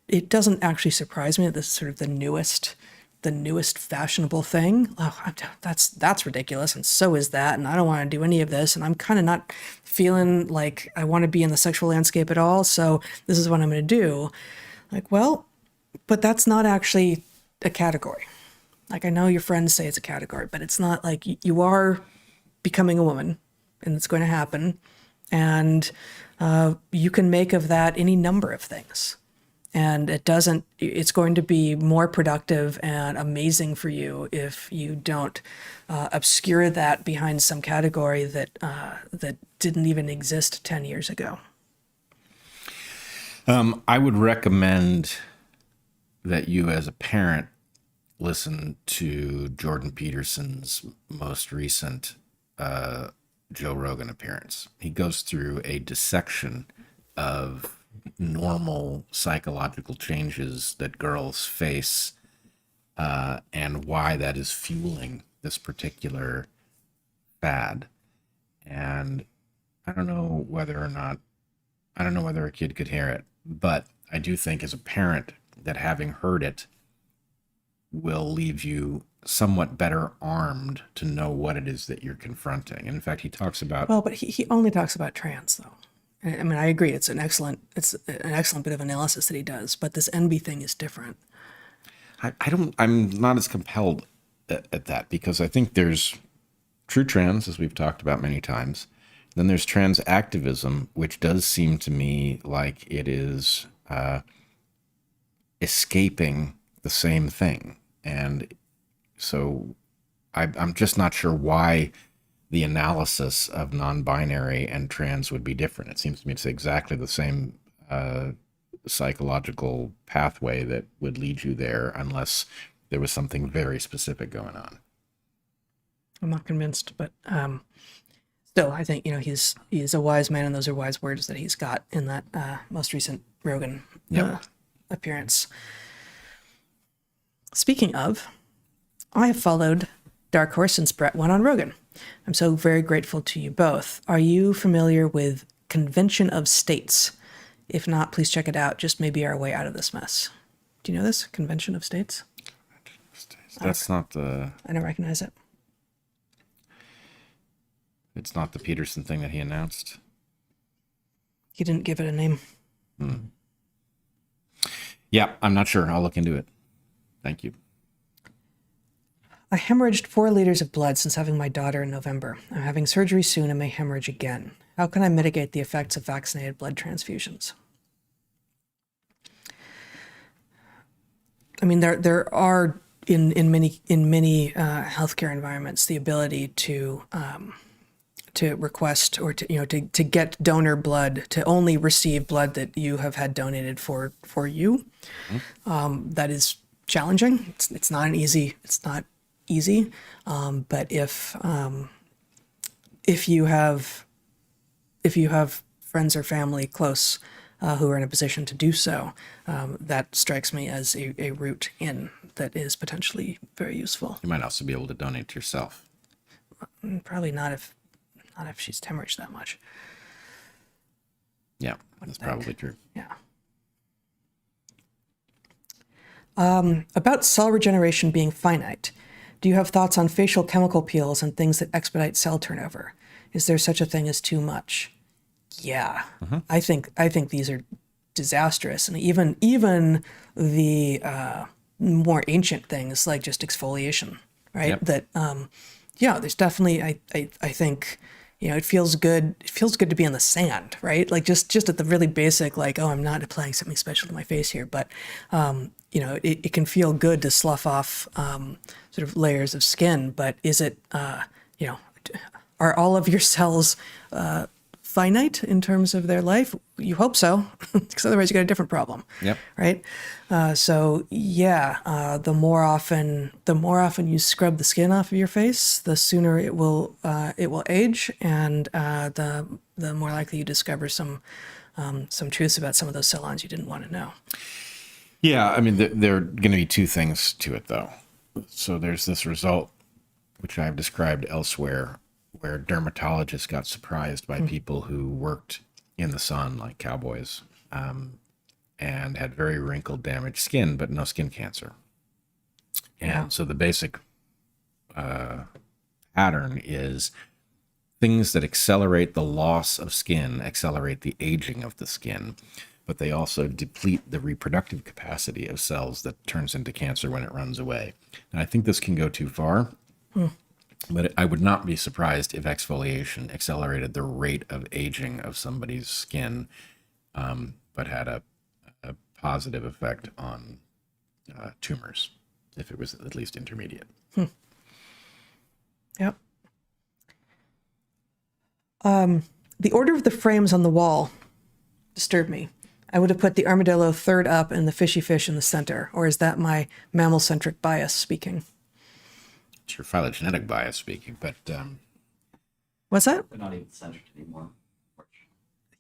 S2: it doesn't actually surprise me that this is sort of the newest fashionable thing. Oh, that's ridiculous, and so is that, and I don't want to do any of this, and I'm kind of not feeling like I want to be in the sexual landscape at all, so this is what I'm going to do. Like, well, but that's not actually a category. Like, I know your friends say it's a category, but it's not. Like, you are becoming a woman, and it's going to happen, and you can make of that any number of things. And it's going to be more productive and amazing for you if you don't obscure that behind some category that didn't even exist 10 years ago.
S1: I would recommend that you, as a parent, listen to Jordan Peterson's most recent Joe Rogan appearance. He goes through a dissection of normal psychological changes that girls face and why that is fueling this particular fad. And I don't know whether a kid could hear it, but I do think as a parent that having heard it will leave you somewhat better armed to know what it is that you're confronting. And in fact, he talks about...
S2: Well, but he only talks about trans, though. I mean, I agree. It's an excellent bit of analysis that he does, but this NB thing is different.
S1: I'm not as compelled at that, because I think there's true trans, as we've talked about many times. Then there's trans activism, which does seem to me like it is escaping the same thing. And so I'm just not sure why the analysis of non-binary and trans would be different. It seems to me it's exactly the same psychological pathway that would lead you there, unless there was something very specific going on.
S2: I'm not convinced, but still, I think, he's a wise man, and those are wise words that he's got in that most recent Rogan appearance. Speaking of, I have followed DarkHorse since Bret went on Rogan. I'm so very grateful to you both. Are you familiar with Convention of States? If not, please check it out. Just maybe our way out of this mess. Do you know this? Convention of States?
S1: That's not the...
S2: I don't recognize it.
S1: It's not the Peterson thing that he announced.
S2: He didn't give it a name.
S1: Yeah, I'm not sure. I'll look into it. Thank you.
S2: I hemorrhaged 4 liters of blood since having my daughter in November. I'm having surgery soon and may hemorrhage again. How can I mitigate the effects of vaccinated blood transfusions? I mean, there are in many healthcare environments the ability to request or to get donor blood, to only receive blood that you have had donated for you. That is challenging. It's not easy. But if you have friends or family close who are in a position to do so, that strikes me as a route in that is potentially very useful.
S1: You might also be able to donate to yourself.
S2: Probably not if she's hemorrhaged that much.
S1: Yeah, that's probably true.
S2: Yeah. About cell regeneration being finite, do you have thoughts on facial chemical peels and things that expedite cell turnover? Is there such a thing as too much? Yeah, I think these are disastrous, and even the more ancient things like just exfoliation, right?
S1: Yep.
S2: That there's definitely I think it feels good. It feels good to be in the sand, right? Like just at the really basic, like, oh, I'm not applying something special to my face here, but it can feel good to slough off sort of layers of skin. But is it are all of your cells finite in terms of their life? You hope so, because otherwise you got a different problem.
S1: Yep.
S2: Right. The more often you scrub the skin off of your face, the sooner it will age, and the more likely you discover some truths about some of those cell lines you didn't want to know.
S1: Yeah, I mean, there are going to be two things to it, though. So there's this result, which I've described elsewhere, where dermatologists got surprised by people who worked in the sun, like cowboys, and had very wrinkled, damaged skin, but no skin cancer. And so the basic pattern is things that accelerate the loss of skin, accelerate the aging of the skin, but they also deplete the reproductive capacity of cells that turns into cancer when it runs away. And I think this can go too far. But I would not be surprised if exfoliation accelerated the rate of aging of somebody's skin, but had a positive effect on tumors, if it was at least intermediate.
S2: Yep. The order of the frames on the wall disturbed me. I would have put the armadillo third up and the fishy fish in the center. Or is that my mammal-centric bias speaking?
S1: It's your phylogenetic bias speaking, but...
S2: What's that?
S3: They're not even centered anymore.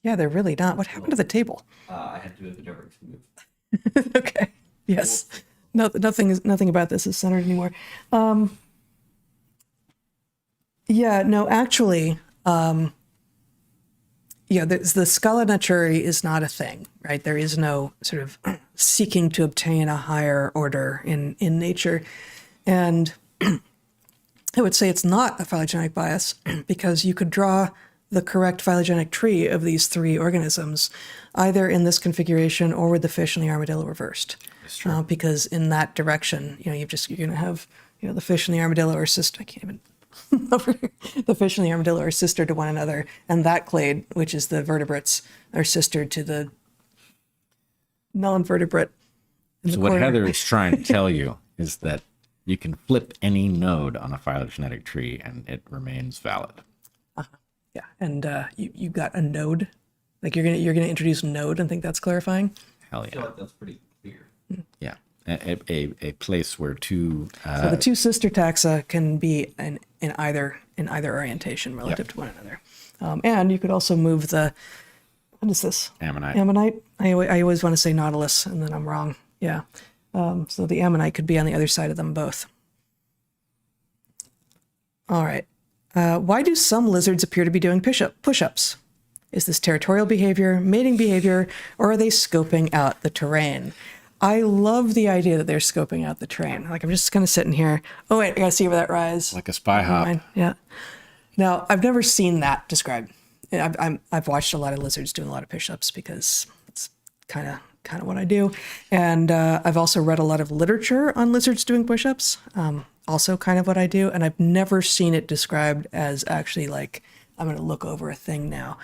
S2: Yeah, they're really not. What happened to the table?
S3: I had to do it with the Jeffrey's move.
S2: Okay. Yes. Nothing about this is centered anymore. Actually, the scalinaturi is not a thing, right? There is no sort of seeking to obtain a higher order in nature. And I would say it's not a phylogenetic bias because you could draw the correct phylogenetic tree of these three organisms either in this configuration or with the fish and the armadillo reversed.
S1: That's true.
S2: Because in that direction, you're going to have, the fish and the armadillo are sister. I can't even. The fish and the armadillo are sister to one another, and that clade, which is the vertebrates, are sister to the non-vertebrate.
S1: So what Heather is trying to tell you is that You can flip any node on a phylogenetic tree and it remains valid.
S2: Yeah, and you got a node. Like you're gonna introduce node and think that's clarifying.
S1: Hell
S3: I feel
S1: yeah.
S3: like that's pretty clear.
S1: Yeah. A place where two
S2: So the two sister taxa can be in either orientation relative to one another. And you could also move the, what is this?
S1: Ammonite.
S2: Ammonite. I always want to say nautilus, and then I'm wrong. Yeah. So the ammonite could be on the other side of them both. All right. Why do some lizards appear to be doing push-ups? Is this territorial behavior, mating behavior, or are they scoping out the terrain? I love the idea that they're scoping out the terrain. Like, I'm just kind of sitting here. Oh, wait, I got to see where that rise.
S1: Like a spy hop.
S2: Yeah. Now, I've never seen that described. I've watched a lot of lizards doing a lot of push-ups because it's kind of what I do. And I've also read a lot of literature on lizards doing push-ups, also kind of what I do. And I've never seen it described as actually like, I'm going to look over a thing now.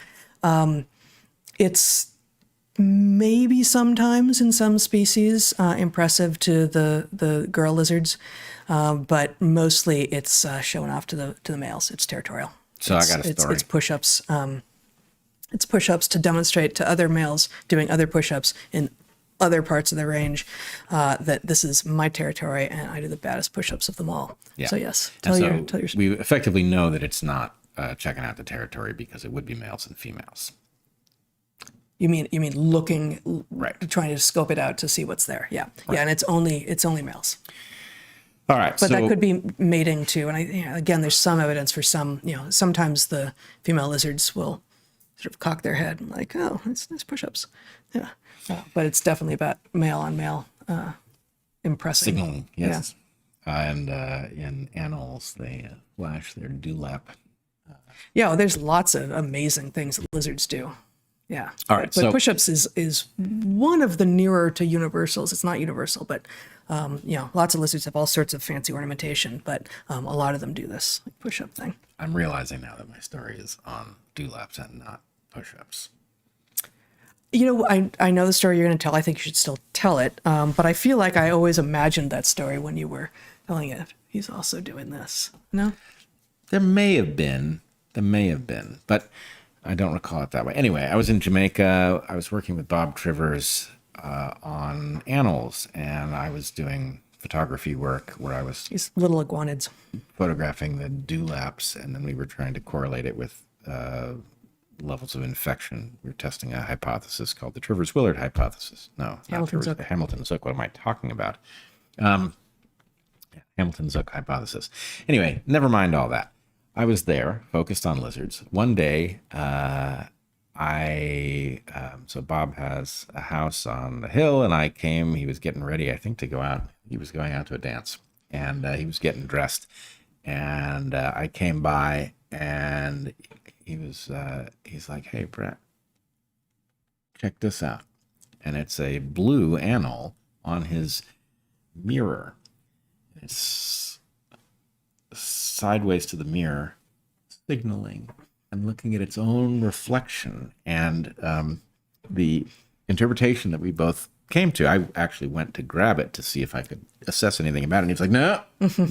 S2: It's maybe sometimes in some species impressive to the girl lizards, but mostly it's showing off to the males. It's territorial.
S1: So I got a story.
S2: It's push-ups. It's push-ups to demonstrate to other males doing other push-ups in other parts of the range that this is my territory and I do the baddest push-ups of them all.
S1: Yeah.
S2: So yes,
S1: And
S2: tell your
S1: we effectively know that it's not checking out the territory because it would be males and females.
S2: You mean looking,
S1: Right.
S2: trying to scope it out to see what's there. Yeah. Right. Yeah. And it's only males.
S1: All right.
S2: But that could be mating too. And again, there's some evidence for some, sometimes the female lizards will sort of cock their head and like, oh, it's nice push-ups. Yeah. But it's definitely about male on male impressing.
S1: Signaling, yes. Yeah. And in animals, they flash their dewlap.
S2: Yeah, well, there's lots of amazing things that lizards do. Yeah.
S1: All right.
S2: But push-ups is one of the nearer to universals. It's not universal, but lots of lizards have all sorts of fancy ornamentation, but a lot of them do this push-up thing.
S1: I'm realizing now that my story is on dewlaps and not push-ups.
S2: I know the story you're going to tell. I think you should still tell it. But I feel like I always imagined that story when you were telling it. He's also doing this. No?
S1: There may have been, but I don't recall it that way. Anyway, I was in Jamaica. I was working with Bob Trivers on animals, and I was doing photography work where I was
S2: These little iguanids
S1: photographing the dewlaps, and then we were trying to correlate it with levels of infection. We were testing a hypothesis called the Trivers-Willard hypothesis. No,
S2: Hamilton-Zook.
S1: the Hamilton-Zook. What am I talking about? Hamilton-Zook hypothesis. Anyway, never mind all that. I was there, focused on lizards. One day, so Bob has a house on the hill, and I came. He was getting ready, I think, to go out. He was going out to a dance, and he was getting dressed. And I came by, and he's like, "Hey, Bret, check this out." And it's a blue animal on his mirror. It's sideways to the mirror, signaling and looking at its own reflection. And the interpretation that we both came to, I actually went to grab it to see if I could assess anything about it. And he was like, "No,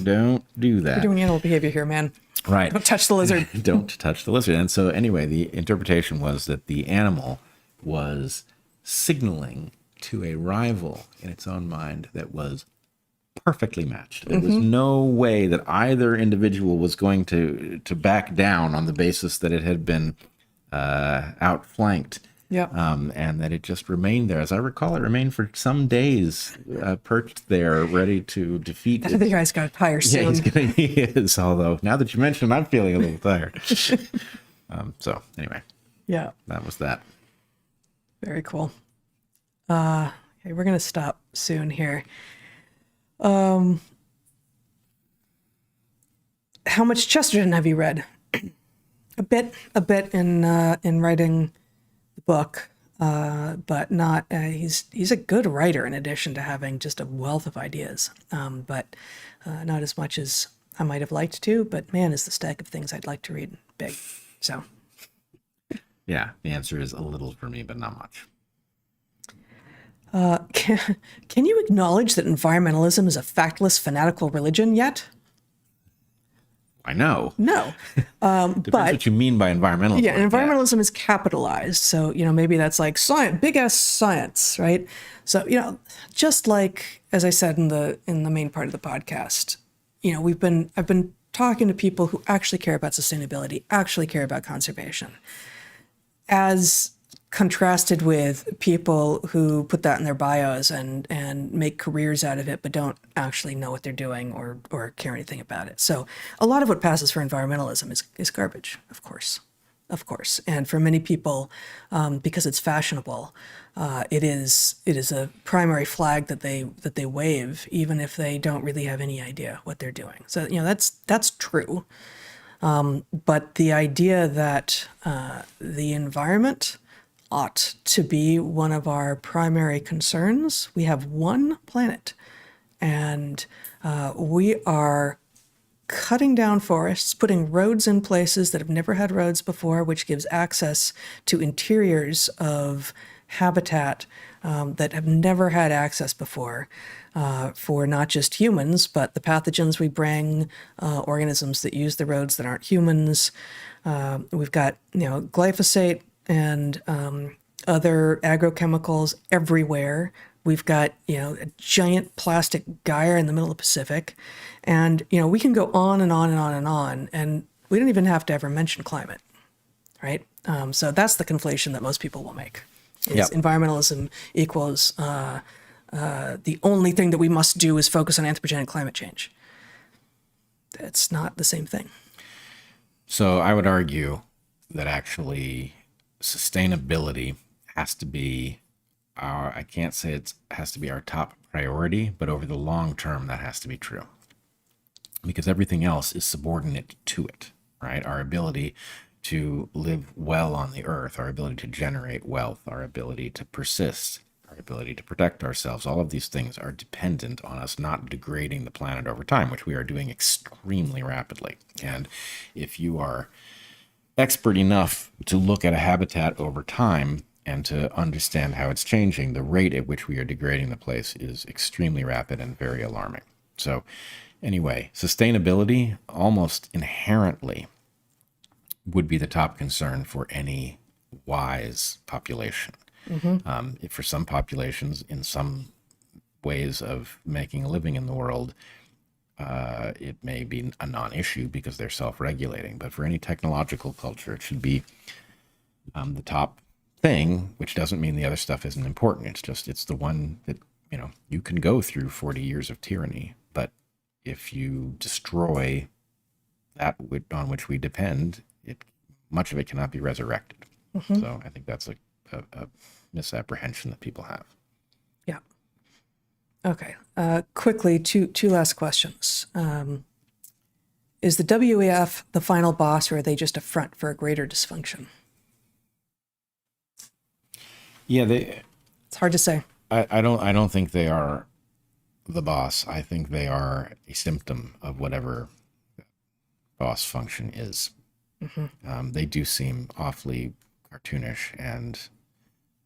S1: don't do that.
S2: You're doing animal behavior here, man.
S1: Right.
S2: Don't touch the lizard."
S1: Don't touch the lizard. And so anyway, the interpretation was that the animal was signaling to a rival in its own mind that was perfectly matched. There was no way that either individual was going to back down on the basis that it had been outflanked.
S2: Yeah.
S1: And that it just remained there. As I recall, it remained for some days, perched there, ready to defeat
S2: I think the guy's got to tire soon.
S1: Yeah, he is. Although now that you mention it, I'm feeling a little tired. So anyway,
S2: Yeah.
S1: that was that.
S2: Very cool. Okay, we're gonna stop soon here. How much Chesterton have you read? A bit in writing the book, but not. He's a good writer in addition to having just a wealth of ideas, but not as much as I might have liked to. But man, is the stack of things I'd like to read big. So
S1: Yeah, the answer is a little for me, but not much.
S2: Can you acknowledge that environmentalism is a factless, fanatical religion yet?
S1: I know.
S2: No.
S1: Depends what you mean by environmentalism.
S2: Yeah, and environmentalism is capitalized. So, maybe that's like science, big ass science, right? So, just like, as I said in the main part of the podcast, I've been talking to people who actually care about sustainability, actually care about conservation, as contrasted with people who put that in their bios and make careers out of it, but don't actually know what they're doing or care anything about it. So a lot of what passes for environmentalism is garbage, of course. And for many people, because it's fashionable, it is a primary flag that they wave, even if they don't really have any idea what they're doing. So, that's true. But the idea that the environment ought to be one of our primary concerns. We have one planet, and we are cutting down forests, putting roads in places that have never had roads before, which gives access to interiors of habitat that have never had access before for not just humans, but the pathogens we bring, organisms that use the roads that aren't humans. We've got, glyphosate and other agrochemicals everywhere. We've got, a giant plastic gyre in the middle of the Pacific. And, we can go on and on and on and on. And we don't even have to ever mention climate, right? So that's the conflation that most people will make. Environmentalism equals the only thing that we must do is focus on anthropogenic climate change. It's not the same thing.
S1: So I would argue that actually sustainability has to be I can't say it has to be our top priority, but over the long term, that has to be true. Because everything else is subordinate to it, right? Our ability to live well on the earth, our ability to generate wealth, our ability to persist, our ability to protect ourselves, all of these things are dependent on us not degrading the planet over time, which we are doing extremely rapidly. And if you are expert enough to look at a habitat over time and to understand how it's changing, the rate at which we are degrading the place is extremely rapid and very alarming. So anyway, sustainability almost inherently would be the top concern for any wise population. For some populations, in some ways of making a living in the world, it may be a non-issue because they're self-regulating. But for any technological culture, it should be the top thing, which doesn't mean the other stuff isn't important. It's the one that, you can go through 40 years of tyranny, but if you destroy that on which we depend, much of it cannot be resurrected. So I think that's a misapprehension that people have.
S2: Yeah. Okay. Quickly, two last questions. Is the WEF the final boss, or are they just a front for a greater dysfunction?
S1: Yeah,
S2: it's hard to say.
S1: I don't think they are the boss. I think they are a symptom of whatever boss function is. They do seem awfully cartoonish, and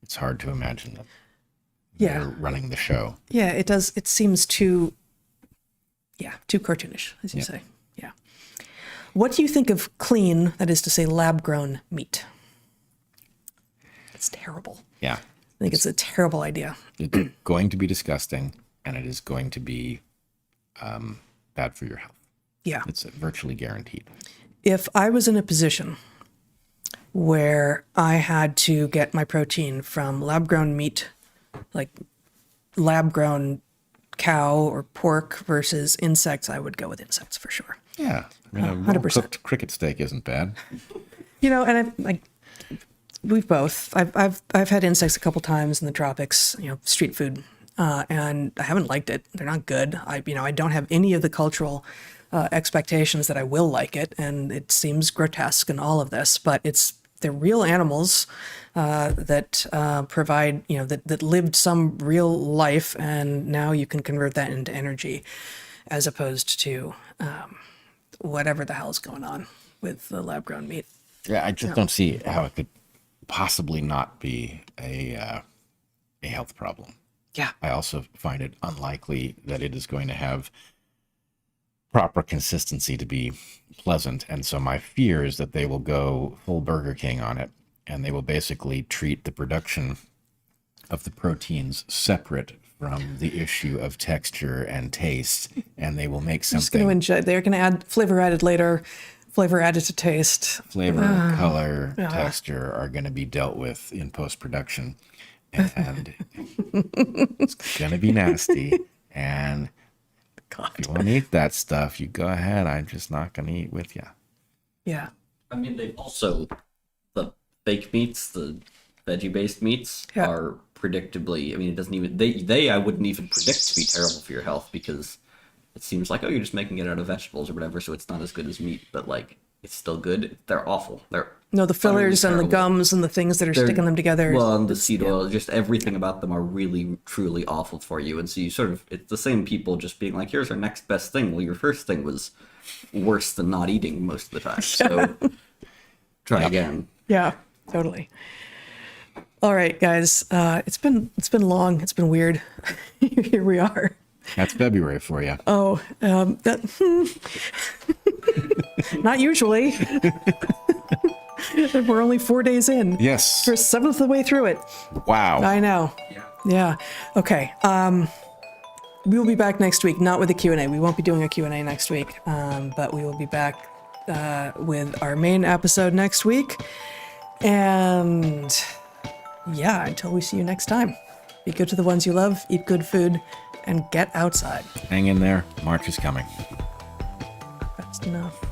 S1: it's hard to imagine that they're running the show.
S2: Yeah, it does. It seems too cartoonish, as you say. Yeah. What do you think of clean, that is to say, lab-grown meat? It's terrible.
S1: Yeah.
S2: I think it's a terrible idea.
S1: It's going to be disgusting, and it is going to be bad for your health.
S2: Yeah.
S1: It's virtually guaranteed.
S2: If I was in a position where I had to get my protein from lab-grown meat, like lab-grown cow or pork versus insects, I would go with insects for sure.
S1: Yeah. I mean, a
S2: 100%.
S1: cooked cricket steak isn't bad.
S2: And we've both. I've had insects a couple times in the tropics, street food, and I haven't liked it. They're not good. I don't have any of the cultural expectations that I will like it, and it seems grotesque and all of this, but they're real animals that provide, that lived some real life, and now you can convert that into energy, as opposed to whatever the hell's going on with the lab-grown meat.
S1: Yeah, I just don't see how it could possibly not be a health problem.
S2: Yeah.
S1: I also find it unlikely that it is going to have proper consistency to be pleasant. And so my fear is that they will go full Burger King on it, and they will basically treat the production of the proteins separate from the issue of texture and taste, and they will make something.
S2: They're going to add flavor added later, flavor added to taste.
S1: Flavor, color, texture are going to be dealt with in post-production, and it's going to be nasty. And
S2: God.
S1: if you want to eat that stuff, you go ahead. I'm just not going to eat with you.
S2: Yeah.
S3: I mean, they also, the fake meats, the veggie-based meats are predictably, I mean, it doesn't even, they I wouldn't even predict to be terrible for your health, because it seems like, oh, you're just making it out of vegetables or whatever, so it's not as good as meat, but like, it's still good. They're awful.
S2: No, the fillers and the gums and the things that are sticking them together.
S3: Well, and the seed oil, just everything about them are really, truly awful for you. And so you sort of, it's the same people just being like, here's our next best thing. Well, your first thing was worse than not eating most of the time. So try again.
S2: Yeah, totally. All right, guys. It's been long. It's been weird. Here we are.
S1: That's February for you.
S2: Oh, not usually. We're only 4 days in.
S1: Yes.
S2: We're a seventh of the way through it.
S1: Wow.
S2: I know. Yeah. Okay. We will be back next week, not with a Q&A. We won't be doing a Q&A next week, but we will be back with our main episode next week. And yeah, until we see you next time, be good to the ones you love, eat good food, and get outside.
S1: Hang in there. March is coming.
S2: That's enough.